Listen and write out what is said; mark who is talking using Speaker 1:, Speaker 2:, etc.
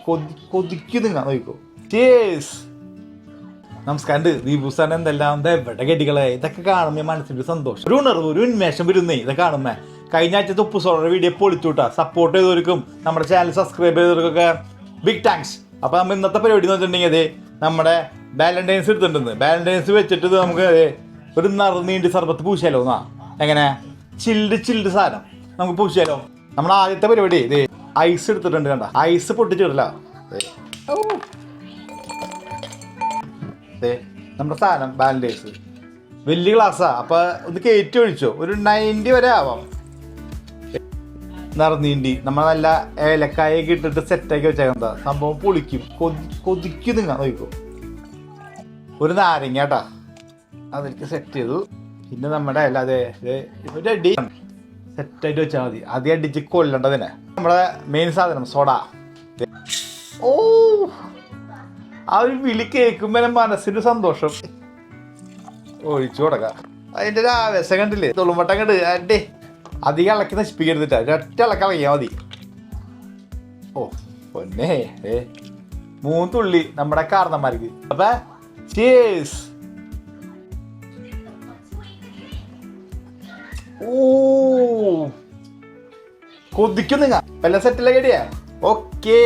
Speaker 1: കൊതിക്കും നിങ്ങൾ നോക്കോ. ചേസ്. നമസ്കാരം. ദീപുസാൻ എന്തെല്ലാം എവിടെ കെട്ടികളെ ഇതൊക്കെ കാണുമ്പോൾ മനസ്സിൻ്റെ സന്തോഷം, ഒരു ഉണർവ്, ഒരു ഉന്മേഷം വരുന്നേ ഇതൊക്കെ കാണുമ്പോ. കഴിഞ്ഞ ആഴ്ചത്തെ ഉപ്പ് സോഡയുടെ വീഡിയോ പൊളിച്ചുവിട്ടാ. സപ്പോർട്ട് ചെയ്തവർക്കും നമ്മുടെ ചാനൽ സബ്സ്ക്രൈബ് ചെയ്തവർക്കൊക്കെ ബിഗ് താങ്ക്സ്. അപ്പോൾ നമ്മൾ ഇന്നത്തെ പരിപാടി എന്ന് വെച്ചിട്ടുണ്ടെങ്കിൽ അതെ നമ്മുടെ വാലന്റൈൻസ് എടുത്തിട്ടുണ്ട്. വാലന്റൈൻസ് വെച്ചിട്ട് നമുക്ക് ഒരു നീണ്ടി സർബത്ത് പൂശാലോ എന്നാ. എങ്ങനെ ചിൽഡ് സാധനം നമുക്ക് പൂശാലോ. നമ്മുടെ ആദ്യത്തെ പരിപാടി ഇതേ ഐസ് എടുത്തിട്ടുണ്ട്. കണ്ട ഐസ് പൊട്ടിച്ചിടില്ല. നമ്മുടെ സാധനം വാലന്റൈൻസ് വലിയ ഗ്ലാസ്സാ. അപ്പോൾ ഒന്ന് കയറ്റി ഒഴിച്ചോ, ഒരു 90 വരെ ആവാം. നിറനീണ്ടി നമ്മൾ നല്ല ഏലക്കായൊക്കെ ഇട്ടിട്ട് സെറ്റാക്കി വെച്ചേക്കണ്ട സംഭവം പൊളിക്കും. കൊതിക്കും നിങ്ങൾ നോക്കൂ. ഒരു നാരങ്ങ കേട്ടാ അതെനിക്ക് സെറ്റ് ചെയ്തു. പിന്നെ നമ്മുടെ അല്ലാതെ ഒരു അടി സെറ്റായിട്ട് വെച്ചാൽ മതി. ആദ്യം അടിച്ച് കൊല്ലണ്ടതിനെ. നമ്മുടെ മെയിൻ സാധനം സോഡ. ഓ ആ ഒരു വിളി കേൾക്കുമ്പോൾ മനസ്സിന് സന്തോഷം. ഒഴിച്ചു കൊടുക്കാം. അതിൻ്റെ ഒരു ആവേശം കണ്ടില്ലേ, തുളുമ്പട്ടം കണ്ട് അഡേ. അധികം ഇളക്കി നശിപ്പിക്കരുതിട്ടാ, ഒറ്റ ഇളക്കാൻ വയ്യാൽ മതി. ഓ പൊന്നേ 3 തുള്ളി നമ്മുടെ കാരണന്മാർക്ക്. അപ്പൊ ചേസ്. ഓ കൊതിക്കും നിങ്ങൾ എല്ലാം സെറ്റിലേക്ക്. ഓക്കേ.